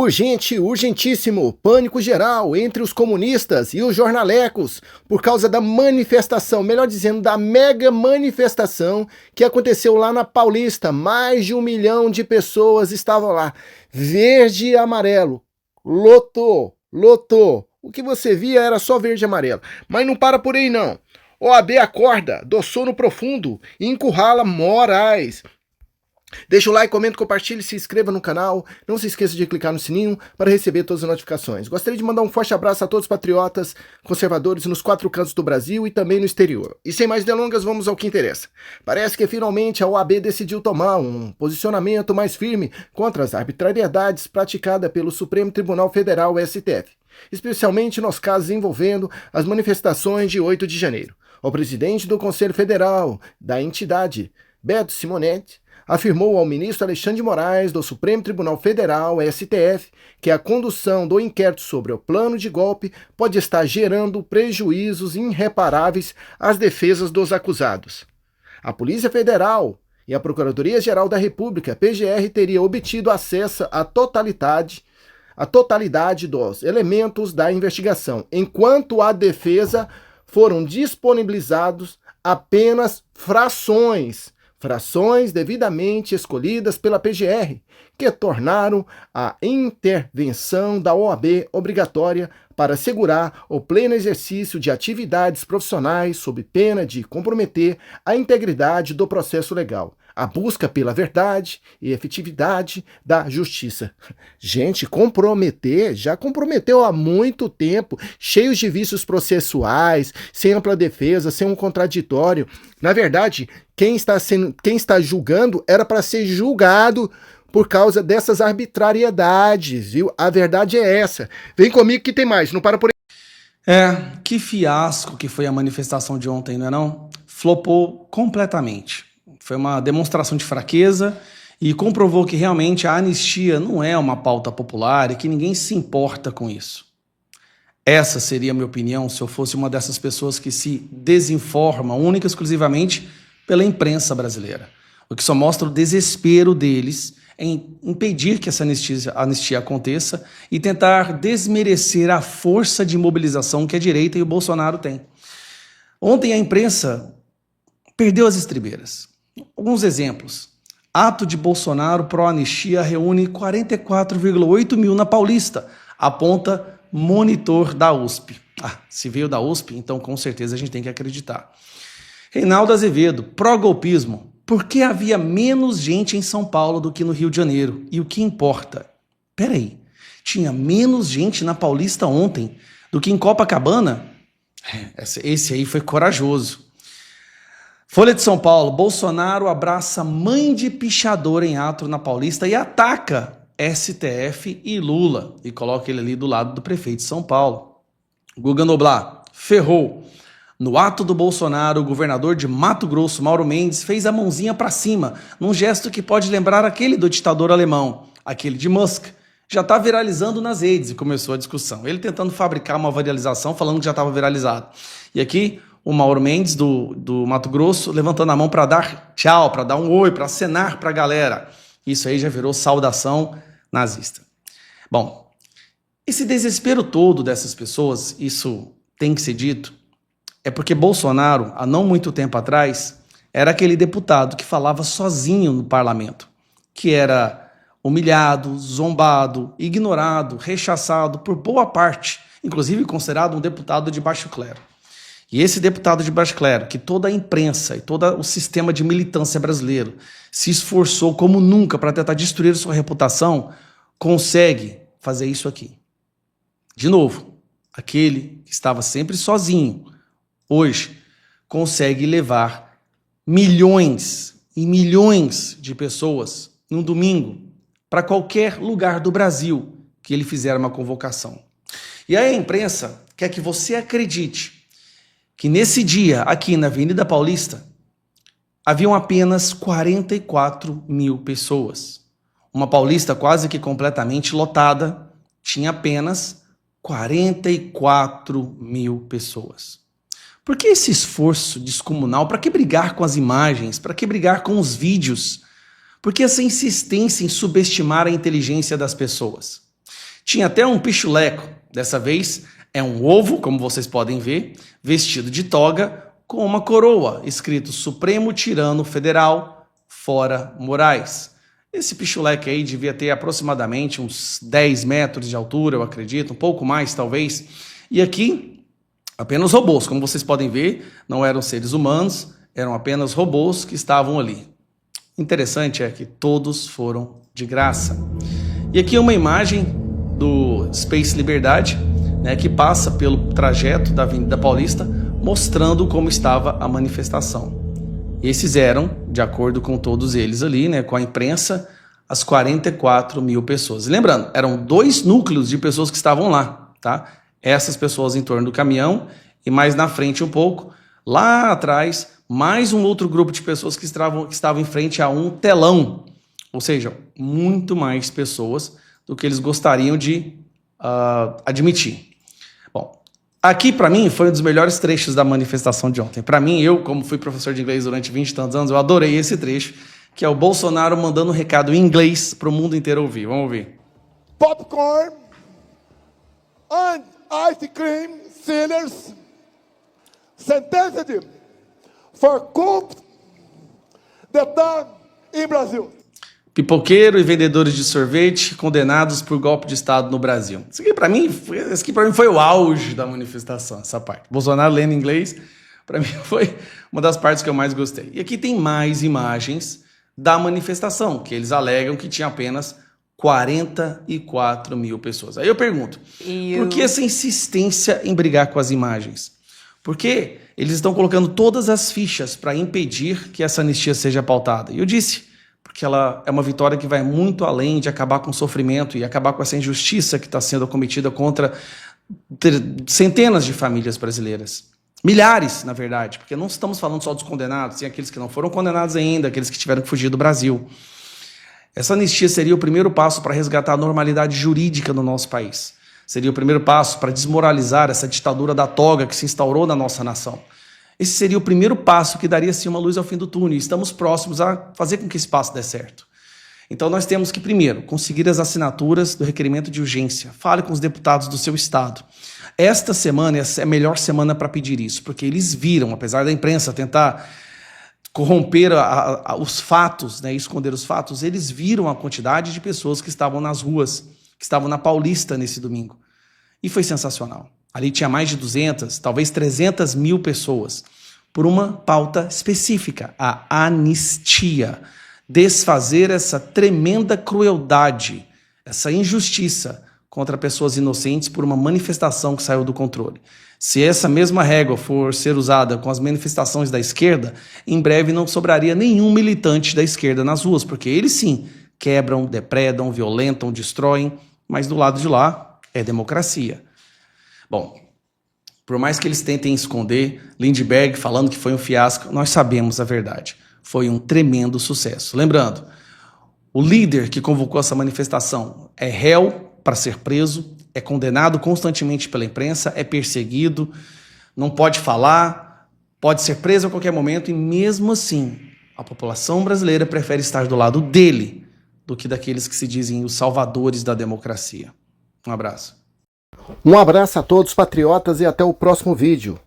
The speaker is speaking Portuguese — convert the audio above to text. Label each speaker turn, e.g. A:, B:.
A: Urgente, urgentíssimo, pânico geral entre os comunistas e os jornalecos por causa da manifestação, melhor dizendo, da mega manifestação que aconteceu lá na Paulista. Mais de 1 milhão de pessoas estavam lá, verde e amarelo, lotou. O que você via era só verde e amarelo, mas não para por aí não. OAB acorda do sono profundo e encurrala Moraes. Deixa o like, comenta, compartilhe, se inscreva no canal. Não se esqueça de clicar no sininho para receber todas as notificações. Gostaria de mandar um forte abraço a todos os patriotas, conservadores nos 4 cantos do Brasil e também no exterior. E sem mais delongas, vamos ao que interessa. Parece que finalmente a OAB decidiu tomar um posicionamento mais firme contra as arbitrariedades praticadas pelo Supremo Tribunal Federal, STF, especialmente nos casos envolvendo as manifestações de 8 de janeiro. O presidente do Conselho Federal da entidade, Beto Simonetti, afirmou ao ministro Alexandre de Moraes, do Supremo Tribunal Federal, STF, que a condução do inquérito sobre o plano de golpe pode estar gerando prejuízos irreparáveis às defesas dos acusados. A Polícia Federal e a Procuradoria-Geral da República, PGR, teria obtido acesso à totalidade dos elementos da investigação, enquanto a defesa foram disponibilizados apenas frações devidamente escolhidas pela PGR, que tornaram a intervenção da OAB obrigatória para assegurar o pleno exercício de atividades profissionais sob pena de comprometer a integridade do processo legal, a busca pela verdade e efetividade da justiça. Gente, comprometer, já comprometeu há muito tempo, cheios de vícios processuais, sem ampla defesa, sem um contraditório. Na verdade, quem está julgando era para ser julgado por causa dessas arbitrariedades, viu? A verdade é essa. Vem comigo que tem mais, não para por aí.
B: Que fiasco que foi a manifestação de ontem, não é não? Flopou completamente. Foi uma demonstração de fraqueza e comprovou que realmente a anistia não é uma pauta popular e que ninguém se importa com isso. Essa seria a minha opinião se eu fosse uma dessas pessoas que se desinformam única e exclusivamente pela imprensa brasileira. O que só mostra o desespero deles em impedir que essa anistia aconteça e tentar desmerecer a força de mobilização que a direita e o Bolsonaro têm. Ontem a imprensa perdeu as estribeiras. Alguns exemplos. Ato de Bolsonaro pró-anistia reúne 44,8 mil na Paulista, aponta monitor da USP. Se veio da USP, então com certeza a gente tem que acreditar. Reinaldo Azevedo, pró-golpismo. Por que havia menos gente em São Paulo do que no Rio de Janeiro? E o que importa? Peraí, tinha menos gente na Paulista ontem do que em Copacabana? Esse aí foi corajoso. Folha de São Paulo, Bolsonaro abraça mãe de pichador em ato na Paulista e ataca STF e Lula. E coloca ele ali do lado do prefeito de São Paulo. Guga Noblar, ferrou. No ato do Bolsonaro, o governador de Mato Grosso, Mauro Mendes, fez a mãozinha para cima, num gesto que pode lembrar aquele do ditador alemão, aquele de Musk. Já está viralizando nas redes e começou a discussão. Ele tentando fabricar uma viralização, falando que já estava viralizado. E aqui, o Mauro Mendes, do Mato Grosso, levantando a mão para dar tchau, para dar um oi, para acenar para a galera. Isso aí já virou saudação nazista. Bom, esse desespero todo dessas pessoas, isso tem que ser dito, é porque Bolsonaro, há não muito tempo atrás, era aquele deputado que falava sozinho no parlamento, que era humilhado, zombado, ignorado, rechaçado por boa parte, inclusive considerado um deputado de baixo clero. E esse deputado de baixo clero, que toda a imprensa e todo o sistema de militância brasileiro se esforçou como nunca para tentar destruir sua reputação, consegue fazer isso aqui. De novo, aquele que estava sempre sozinho, hoje consegue levar milhões e milhões de pessoas num domingo para qualquer lugar do Brasil que ele fizer uma convocação. E aí a imprensa quer que você acredite que nesse dia, aqui na Avenida Paulista, haviam apenas 44 mil pessoas. Uma Paulista quase que completamente lotada, tinha apenas 44 mil pessoas. Por que esse esforço descomunal? Para que brigar com as imagens? Para que brigar com os vídeos? Por que essa insistência em subestimar a inteligência das pessoas? Tinha até um pichuleco, dessa vez é um ovo, como vocês podem ver, vestido de toga, com uma coroa, escrito Supremo Tirano Federal, fora Moraes. Esse pichuleque aí devia ter aproximadamente uns 10 metros de altura, eu acredito, um pouco mais talvez. E aqui, apenas robôs, como vocês podem ver, não eram seres humanos, eram apenas robôs que estavam ali. Interessante é que todos foram de graça. E aqui uma imagem do Space Liberdade, né, que passa pelo trajeto da Avenida Paulista, mostrando como estava a manifestação. Esses eram, de acordo com todos eles ali, né, com a imprensa, as 44 mil pessoas. E lembrando, eram 2 núcleos de pessoas que estavam lá, tá? Essas pessoas em torno do caminhão e mais na frente um pouco, lá atrás, mais um outro grupo de pessoas que estavam em frente a um telão. Ou seja, muito mais pessoas do que eles gostariam de admitir. Bom, aqui para mim foi um dos melhores trechos da manifestação de ontem. Para mim, eu como fui professor de inglês durante 20 e tantos anos, eu adorei esse trecho, que é o Bolsonaro mandando um recado em inglês para o mundo inteiro ouvir. Vamos ouvir.
C: Popcorn and ice cream sellers sentenced for coup d'etat em Brasil.
B: Pipoqueiro e vendedores de sorvete condenados por golpe de Estado no Brasil. Isso aqui para mim foi o auge da manifestação, essa parte. Bolsonaro lendo inglês, para mim foi uma das partes que eu mais gostei. E aqui tem mais imagens da manifestação, que eles alegam que tinha apenas 44 mil pessoas. Aí eu pergunto, por que essa insistência em brigar com as imagens? Porque eles estão colocando todas as fichas para impedir que essa anistia seja pautada. E eu disse, porque ela é uma vitória que vai muito além de acabar com o sofrimento e acabar com essa injustiça que está sendo cometida contra centenas de famílias brasileiras. Milhares, na verdade, porque não estamos falando só dos condenados, tem aqueles que não foram condenados ainda, aqueles que tiveram que fugir do Brasil. Essa anistia seria o primeiro passo para resgatar a normalidade jurídica no nosso país. Seria o primeiro passo para desmoralizar essa ditadura da toga que se instaurou na nossa nação. Esse seria o primeiro passo que daria, sim, uma luz ao fim do túnel. E estamos próximos a fazer com que esse passo dê certo. Então nós temos que, primeiro, conseguir as assinaturas do requerimento de urgência. Fale com os deputados do seu estado. Esta semana é a melhor semana para pedir isso, porque eles viram, apesar da imprensa tentar corromper os fatos, né, esconder os fatos, eles viram a quantidade de pessoas que estavam nas ruas, que estavam na Paulista nesse domingo. E foi sensacional. Ali tinha mais de 200, talvez 300 mil pessoas, por uma pauta específica, a anistia. Desfazer essa tremenda crueldade, essa injustiça contra pessoas inocentes por uma manifestação que saiu do controle. Se essa mesma régua for ser usada com as manifestações da esquerda, em breve não sobraria nenhum militante da esquerda nas ruas, porque eles sim quebram, depredam, violentam, destroem, mas do lado de lá é democracia. Bom, por mais que eles tentem esconder, Lindbergh falando que foi um fiasco, nós sabemos a verdade. Foi um tremendo sucesso. Lembrando, o líder que convocou essa manifestação é réu para ser preso, é condenado constantemente pela imprensa, é perseguido, não pode falar, pode ser preso a qualquer momento e mesmo assim a população brasileira prefere estar do lado dele do que daqueles que se dizem os salvadores da democracia. Um abraço.
A: Um abraço a todos, patriotas, e até o próximo vídeo.